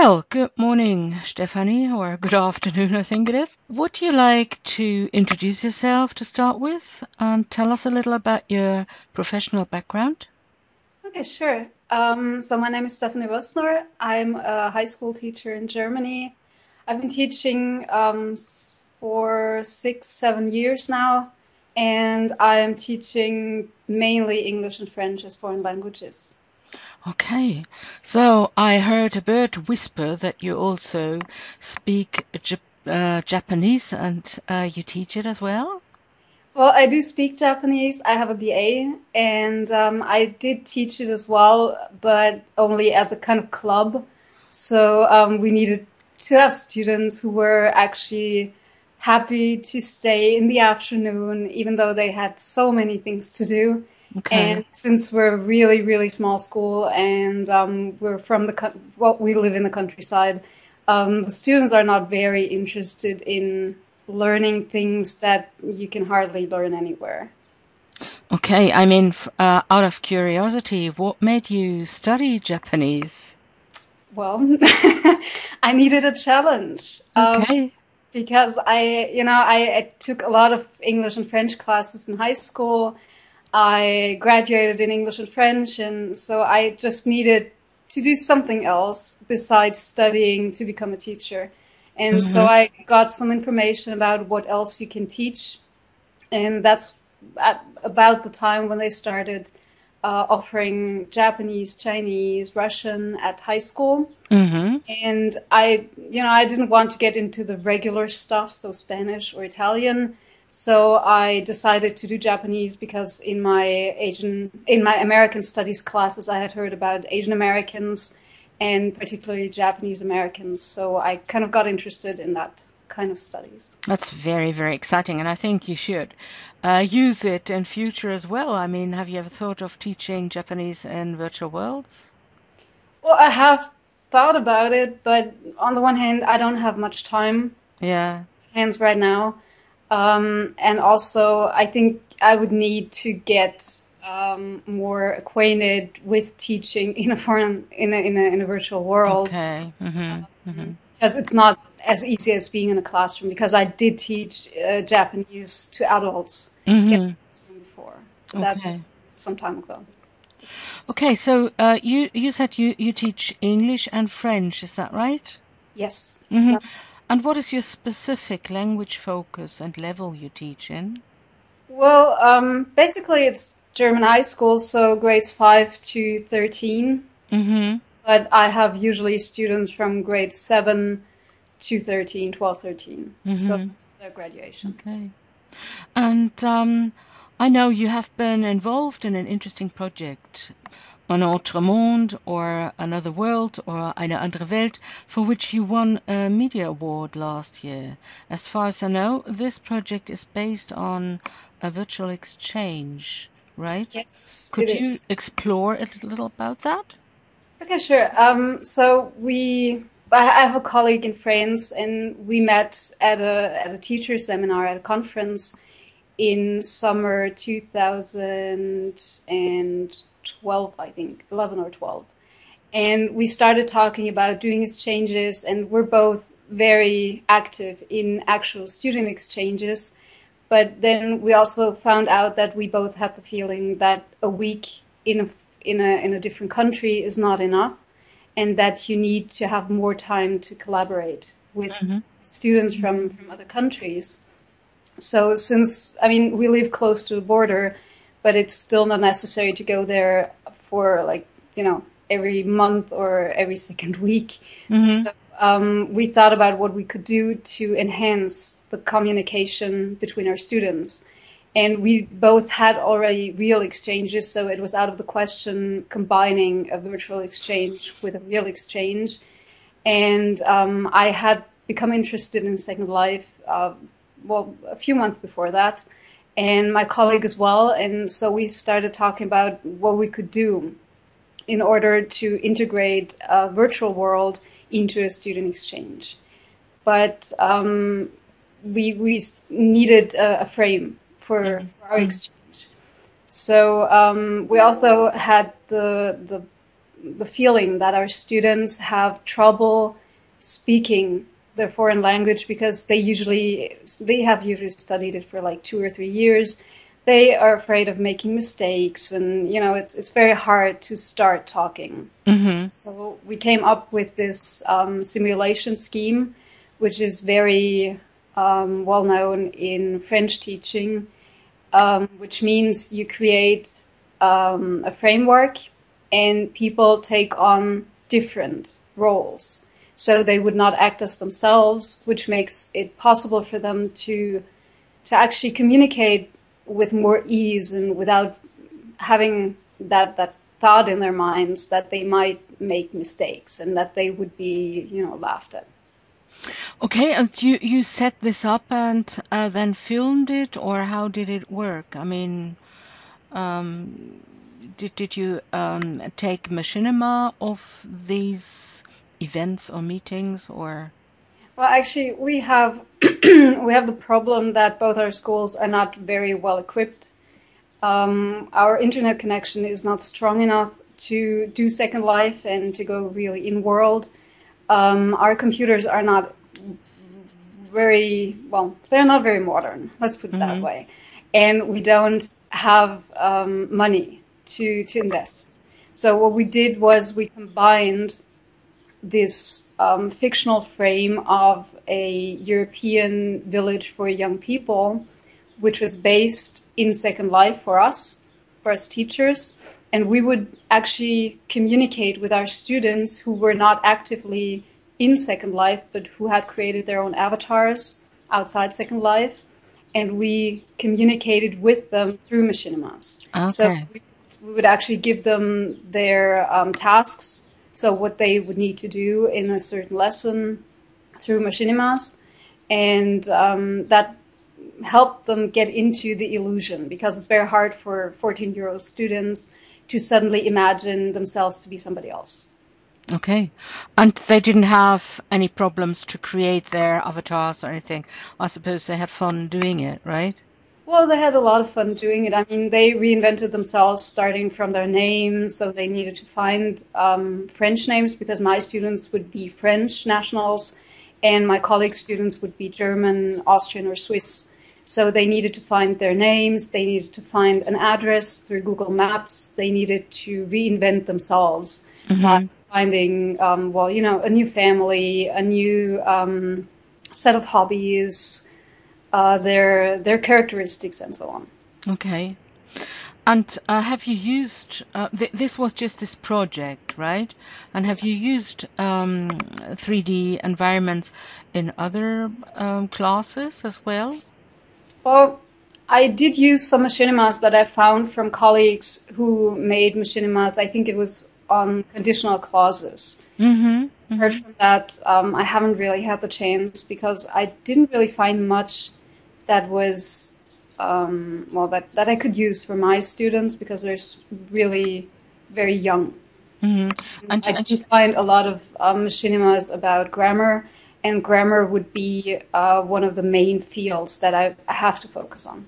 Well, good morning, Stephanie, or good afternoon, I think it is. Would you like to introduce yourself to start with and tell us a little about your professional background? Okay, sure. So my name is Stephanie Wössner. I'm a high school teacher in Germany. I've been teaching for 6, 7 years now, and I am teaching mainly English and French as foreign languages. Okay, so I heard a bird whisper that you also speak Japanese and you teach it as well? Well, I do speak Japanese. I have a BA, and I did teach it as well, but only as a kind of club. So we needed to have students who were actually happy to stay in the afternoon, even though they had so many things to do. Okay. And since we're a really, really small school and we're from well, we live in the countryside, the students are not very interested in learning things that you can hardly learn anywhere. Okay, I mean, out of curiosity, what made you study Japanese? Well, I needed a challenge Okay. because I took a lot of English and French classes in high school. I graduated in English and French, and so I just needed to do something else besides studying to become a teacher. And so Mm-hmm. I got some information about what else you can teach, and that's at about the time when they started offering Japanese, Chinese, Russian at high school. Mm-hmm. And I didn't want to get into the regular stuff, so Spanish or Italian. So I decided to do Japanese because in my American studies classes, I had heard about Asian Americans and particularly Japanese Americans. So I kind of got interested in that kind of studies. That's very, very exciting, and I think you should use it in future as well. I mean, have you ever thought of teaching Japanese in virtual worlds? Well, I have thought about it, but on the one hand, I don't have much time Yeah. hands right now. And also, I think I would need to get more acquainted with teaching in a foreign, in a virtual world, Okay. Mm-hmm. Mm-hmm. because it's not as easy as being in a classroom. Because I did teach Japanese to adults in a Mm-hmm. classroom before, but that's Okay. some time ago. Okay. So you said you teach English and French, is that right? Yes. Mm-hmm. And what is your specific language focus and level you teach in? Well, basically it's German high school, so grades 5 to 13. Mm-hmm. But I have usually students from grade 7 to 13, 12, 13. So Mm-hmm. it's their graduation. Okay. And I know you have been involved in an interesting project, An Autre Monde or Another World or Eine andere Welt, for which you won a media award last year. As far as I know, this project is based on a virtual exchange, right? Yes, it Could you is. explore a little about that? Okay, sure. I have a colleague in France, and we met at a teacher seminar at a conference in summer 2012, I think, 11 or 12. And we started talking about doing exchanges, and we're both very active in actual student exchanges. But then we also found out that we both had the feeling that a week in a different country is not enough, and that you need to have more time to collaborate with Mm-hmm. students from other countries. So since, I mean, we live close to the border, but it's still not necessary to go there for like, every month or every second week. Mm-hmm. So we thought about what we could do to enhance the communication between our students. And we both had already real exchanges, so it was out of the question combining a virtual exchange with a real exchange. And I had become interested in Second Life, well, a few months before that, and my colleague as well. And so we started talking about what we could do in order to integrate a virtual world into a student exchange. But we needed a frame for our Mm-hmm. exchange. So we also had the the feeling that our students have trouble speaking their foreign language because they have usually studied it for like 2 or 3 years. They are afraid of making mistakes, and it's very hard to start talking. Mm-hmm. So we came up with this simulation scheme, which is very well known in French teaching, which means you create a framework and people take on different roles. So they would not act as themselves, which makes it possible for them to actually communicate with more ease and without having that thought in their minds that they might make mistakes and that they would be, laughed at. Okay, and you set this up and then filmed it, or how did it work? I mean, um, did you take machinima of these events or meetings, or? Well, actually, we have we have the problem that both our schools are not very well equipped. Our internet connection is not strong enough to do Second Life and to go really in world. Our computers are not very well, they're not very modern, let's put it that way. And we don't have money to invest. So what we did was we combined this fictional frame of a European village for young people, which was based in Second Life for us teachers. And we would actually communicate with our students who were not actively in Second Life, but who had created their own avatars outside Second Life. And we communicated with them through Machinimas. Okay. So we would actually give them their tasks, so what they would need to do in a certain lesson through Machinimas. And that helped them get into the illusion, because it's very hard for 14-year-old students to suddenly imagine themselves to be somebody else. Okay. And they didn't have any problems to create their avatars or anything. I suppose they had fun doing it, right? Well, they had a lot of fun doing it. I mean, they reinvented themselves starting from their names, so they needed to find French names, because my students would be French nationals and my colleague students would be German, Austrian, or Swiss. So they needed to find their names, they needed to find an address through Google Maps, they needed to reinvent themselves by finding, a new family, a new set of hobbies, their characteristics, and so on. Okay. And have you used, this was just this project, right? And have you used 3D environments in other classes as well? Well, I did use some machinimas that I found from colleagues who made machinimas. I think it was on conditional clauses. Apart from that, I haven't really had the chance, because I didn't really find much that was that I could use for my students, because they're really very young. And I did find a lot of machinimas about grammar, and grammar would be one of the main fields that I have to focus on.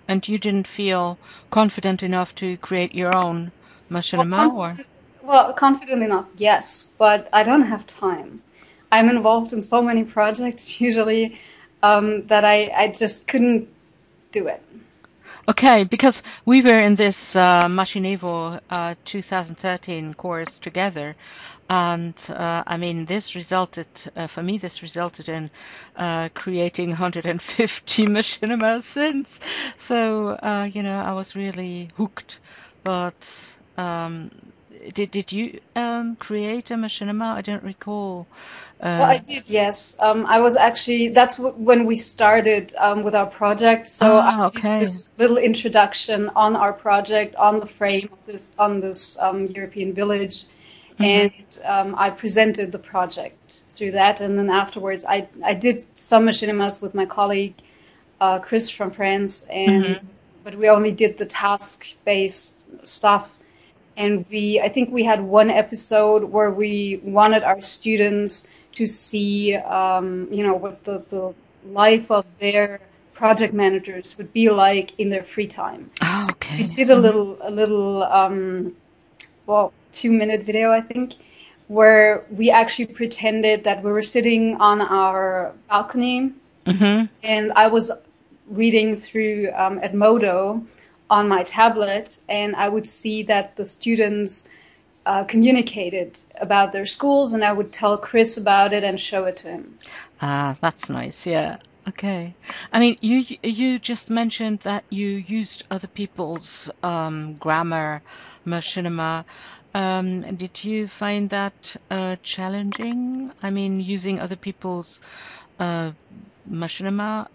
And you didn't feel confident enough to create your own machinima, or? Well, confident enough, yes, but I don't have time. I'm involved in so many projects usually that I just couldn't do it. Okay, because we were in this Machinivo 2013 course together, and I mean, this resulted, for me, this resulted in creating 150 machinimas since. So, I was really hooked. But did you create a machinima? I don't recall. Well, I did, yes. I was actually, that's when we started with our project. So I did Okay. this little introduction on our project, on the frame of on this European village. And I presented the project through that. And then afterwards, I did some machinimas with my colleague, Chris from France. But we only did the task-based stuff. And I think we had one episode where we wanted our students to see, what the life of their project managers would be like in their free time. Oh, okay. We did a little, 2-minute video, I think, where we actually pretended that we were sitting on our balcony, Mm-hmm. and I was reading through Edmodo on my tablet, and I would see that the students communicated about their schools, and I would tell Chris about it and show it to him. Ah, that's nice. Yeah. Okay. I mean, you just mentioned that you used other people's grammar, Machinima. Did you find that challenging? I mean, using other people's uh, Machinima,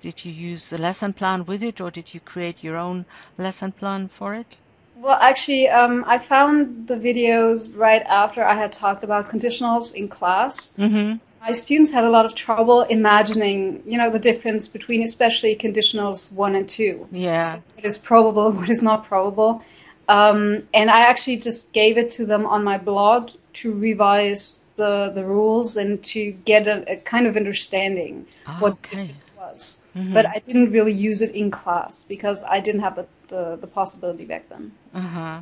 did you use the lesson plan with it, or did you create your own lesson plan for it? Well, actually, I found the videos right after I had talked about conditionals in class. Mm-hmm. My students had a lot of trouble imagining, the difference between especially conditionals 1 and 2. So Yeah. what is probable, what is not probable. And I actually just gave it to them on my blog to revise the rules and to get a kind of understanding Ah, what the okay. difference was. But Mm-hmm. I didn't really use it in class because I didn't have the possibility back then. Uh-huh.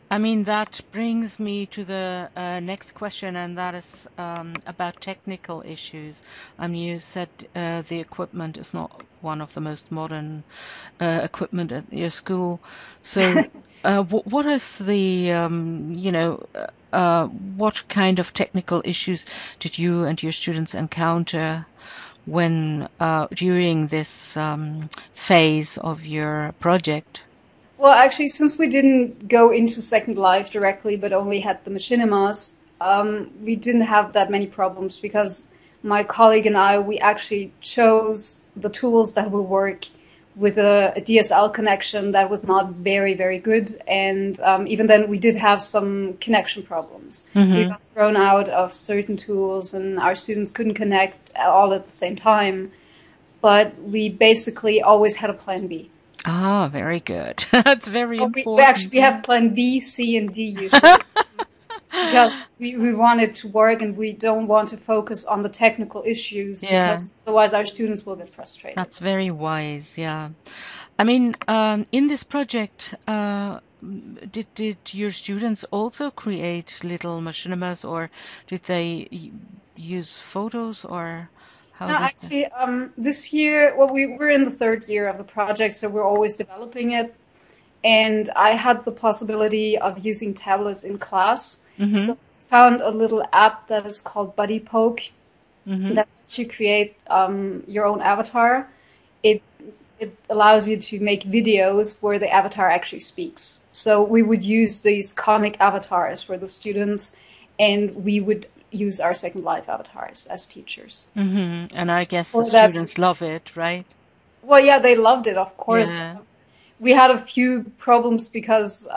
I mean, that brings me to the next question, and that is about technical issues. I mean, you said the equipment is not one of the most modern equipment at your school. So, what is the, what kind of technical issues did you and your students encounter when during this phase of your project? Well, actually, since we didn't go into Second Life directly, but only had the Machinimas, we didn't have that many problems because my colleague and I, we actually chose the tools that would work with a DSL connection that was not very, very good. And even then, we did have some connection problems. We Mm-hmm. got thrown out of certain tools, and our students couldn't connect all at the same time. But we basically always had a plan B. Ah, very good. That's very Oh, we important. actually Yeah. have plan B, C, and D usually because we want it to work and we don't want to focus on the technical issues Yeah, because otherwise our students will get frustrated. that's very wise. Yeah. I mean, in this project, did your students also create little machinimas, or did they use photos, or how No, did they? actually, this year, well, we're in the third year of the project, so we're always developing it. And I had the possibility of using tablets in class. Mm-hmm. So I found a little app that is called Buddy Poke Mm-hmm. that lets you create your own avatar. It it allows you to make videos where the avatar actually speaks. So we would use these comic avatars for the students, and we would use our Second Life avatars as teachers. Mm-hmm. And I guess the For that, students love it, right? well, yeah, they loved it, of course. Yeah. We had a few problems because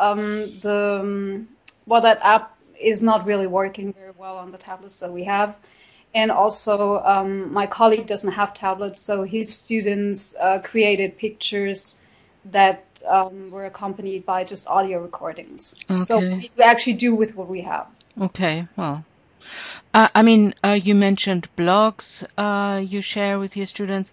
that app is not really working very well on the tablets that we have. And also, my colleague doesn't have tablets, so his students created pictures that were accompanied by just audio recordings. So Okay. we actually do with what we have. Okay. Well, I mean, you mentioned blogs you share with your students.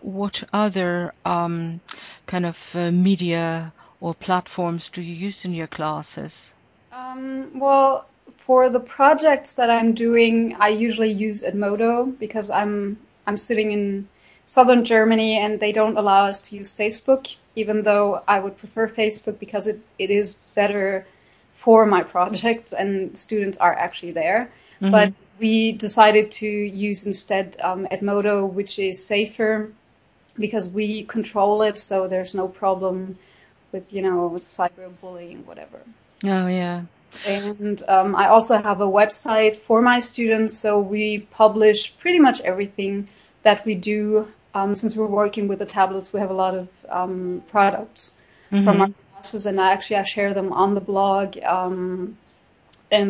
What other kind of media or platforms do you use in your classes? Well, for the projects that I'm doing, I usually use Edmodo because I'm sitting in southern Germany and they don't allow us to use Facebook, even though I would prefer Facebook because it is better for my project and students are actually there. Mm-hmm. But we decided to use instead Edmodo, which is safer because we control it, so there's no problem with, cyberbullying, whatever. Oh, yeah. And I also have a website for my students, so we publish pretty much everything that we do. Since we're working with the tablets, we have a lot of products from our Mm-hmm. classes, and I share them on the blog. And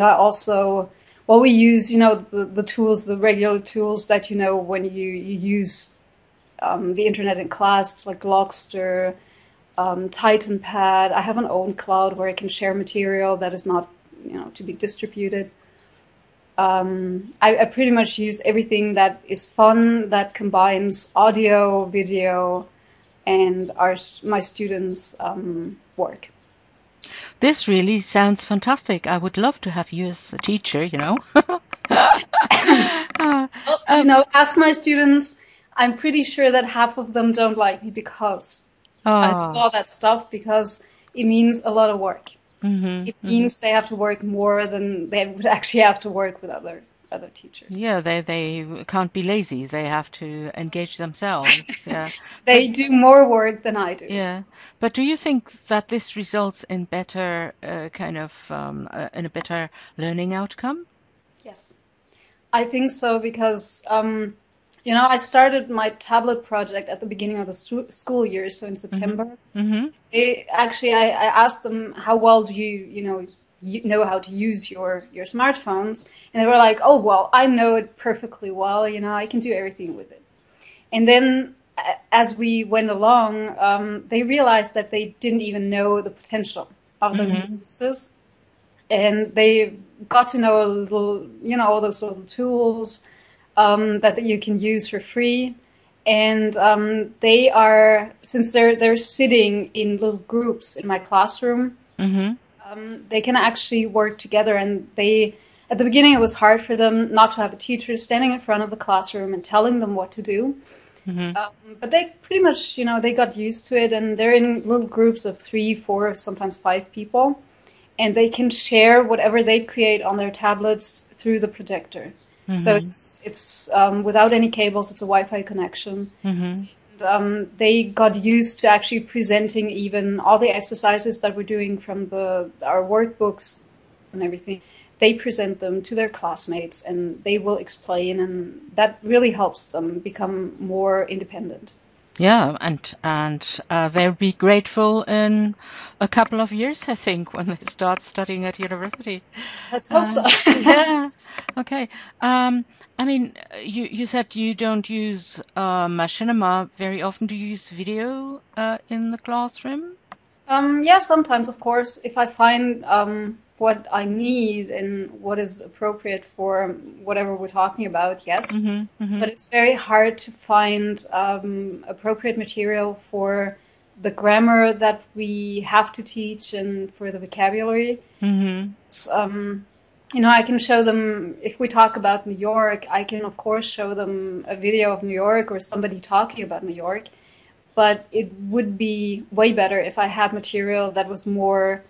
I also, well, we use, the tools, the regular tools that, when you use the internet in class, it's like Logster, TitanPad. I have an own cloud where I can share material that is not, to be distributed. I pretty much use everything that is fun, that combines audio, video, and my students' work. This really sounds fantastic. I would love to have you as a teacher, you know. Uh, Well, you know, ask my students. I'm pretty sure that half of them don't like me because I do oh, all that stuff because it means a lot of work. mm-hmm, It mm-hmm. means they have to work more than they would actually have to work with other teachers. Yeah, they can't be lazy. They have to engage themselves. Yeah. But They do more work than I do. yeah, but do you think that this results in better in a better learning outcome? Yes, I think so because you know, I started my tablet project at the beginning of the school year, so in Mm-hmm. September. Mm-hmm. I asked them how well do you know how to use your smartphones, and they were like, oh well, I know it perfectly well. You know, I can do everything with it. And then as we went along, they realized that they didn't even know the potential of those Mm-hmm. devices, and they got to know a little, you know, all those little tools that you can use for free. And they are, since they're sitting in little groups in my classroom, Mm-hmm. they can actually work together. And they, at the beginning, it was hard for them not to have a teacher standing in front of the classroom and telling them what to do. Mm-hmm. But they pretty much, you know, they got used to it, and they're in little groups of 3, 4, sometimes 5 people, and they can share whatever they create on their tablets through the projector. So Mm-hmm. it's without any cables. It's a Wi-Fi connection. Mm-hmm. They got used to actually presenting even all the exercises that we're doing from our workbooks and everything. They present them to their classmates and they will explain, and that really helps them become more independent. Yeah, and they'll be grateful in a couple of years, I think, when they start studying at university. Let's hope so. Yeah. Okay. I mean, you said you don't use Machinima very often. Do you use video in the classroom? Yeah, sometimes, of course, if I find what I need and what is appropriate for whatever we're talking about, yes. Mm-hmm. Mm-hmm. But it's very hard to find appropriate material for the grammar that we have to teach and for the vocabulary. Mm-hmm. It's, you know, I can show them, if we talk about New York, I can, of course, show them a video of New York or somebody talking about New York. But it would be way better if I had material that was more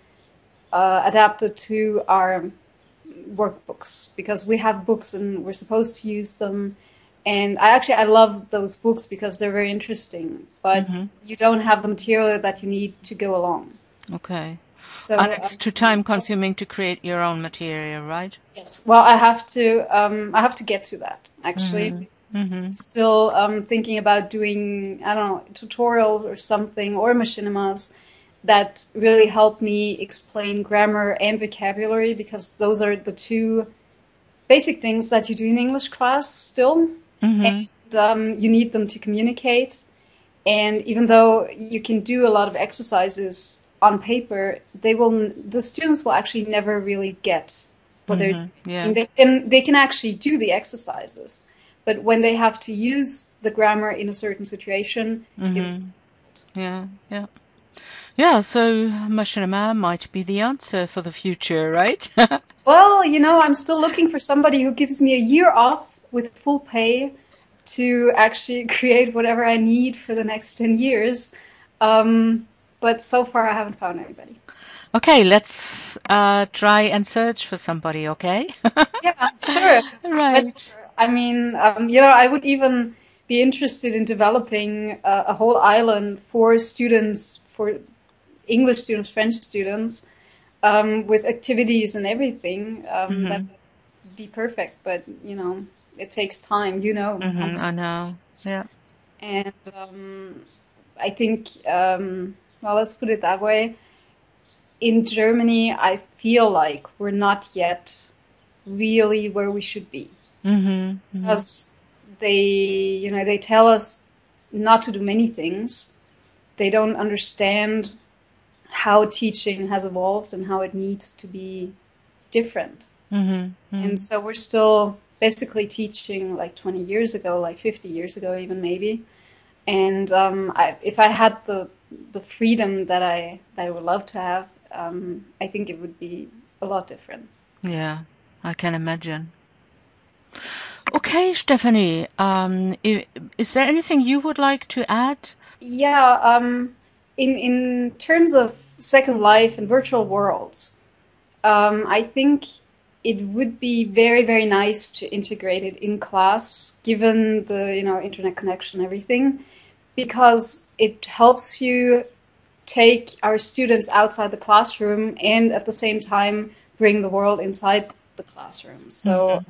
adapted to our workbooks, because we have books and we're supposed to use them. And I love those books because they're very interesting, but Mm-hmm. you don't have the material that you need to go along. Okay. And So it's too time consuming to create your own material, right? yes, well, I have to get to that actually. Mm-hmm. Mm-hmm. Still thinking about doing, I don't know, a tutorial or something, or machinimas that really help me explain grammar and vocabulary, because those are the two basic things that you do in English class still. Mm-hmm. And you need them to communicate. And even though you can do a lot of exercises on paper, the students will actually never really get what they're doing. Mm-hmm. Yeah. They can actually do the exercises, but when they have to use the grammar in a certain situation, Mm-hmm. Yeah. Yeah. Yeah. So Machinima might be the answer for the future, right? well, you know, I'm still looking for somebody who gives me a year off with full pay to actually create whatever I need for the next 10 years. But so far, I haven't found anybody. Okay, let's try and search for somebody, okay? Yeah, sure. But Right. I mean, you know, I would even be interested in developing a whole island for students, for English students, French students, with activities and everything. That Mm-hmm. would be perfect. But, you know, it takes time, you know. Mm-hmm. I know. Yeah. And I think, well, let's put it that way. In Germany, I feel like we're not yet really where we should be, Mm-hmm. Mm-hmm. because they, you know, they tell us not to do many things. They don't understand how teaching has evolved and how it needs to be different. Mm-hmm. Mm-hmm. And so we're still basically teaching like 20 years ago, like 50 years ago, even maybe. And if I had the freedom that I would love to have, I think it would be a lot different. Yeah, I can imagine. Okay, Stephanie, is there anything you would like to add? Yeah, in terms of Second Life and virtual worlds, I think it would be very, very nice to integrate it in class, given the, internet connection and everything, because it helps you take our students outside the classroom and at the same time bring the world inside the classroom. So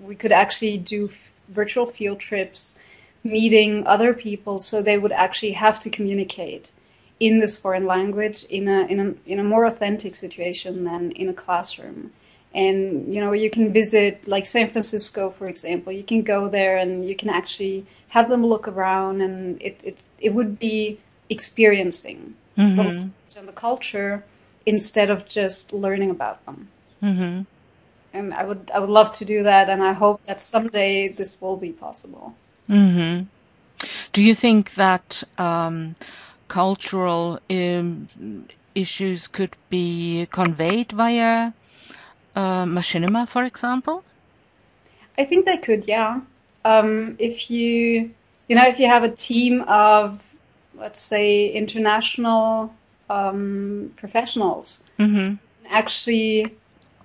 we could actually do virtual field trips, meeting other people, so they would actually have to communicate in this foreign language in a more authentic situation than in a classroom. And you can visit like San Francisco, for example. You can go there and you can actually have them look around, and it would be experiencing the Mm-hmm. language and the culture instead of just learning about them. Mm-hmm. And I would love to do that, and I hope that someday this will be possible. Mm-hmm. Do you think that cultural issues could be conveyed via Machinima, for example? I think they could, yeah. If if you have a team of, let's say, international professionals, Mm-hmm. actually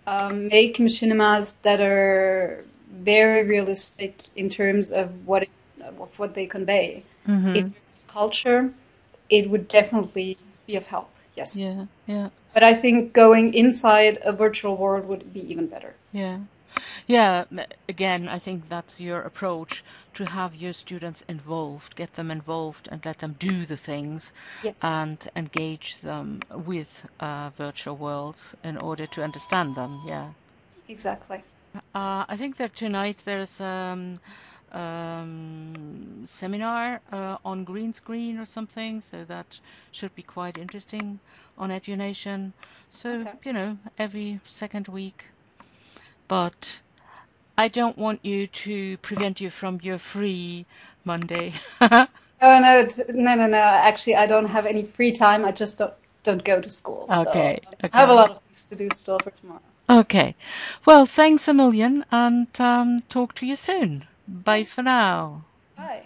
make machinimas that are very realistic in terms of what they convey. In Mm-hmm. terms of culture, it would definitely be of help. Yes, Yeah, yeah, but I think going inside a virtual world would be even better. yeah. Yeah, again, I think that's your approach to have your students involved, get them involved and let them do the things Yes, and engage them with virtual worlds in order to understand them. Yeah. exactly. I think that tonight there's seminar on green screen or something, so that should be quite interesting on EduNation. So, Okay. every second week. But I don't want you to prevent you from your free Monday. Oh no, no, no, no. Actually, I don't have any free time. I just don't go to school, so Okay, I have a okay. lot of things to do still for tomorrow. Okay. Well, thanks a million and talk to you soon. Bye for Yes. now. Bye.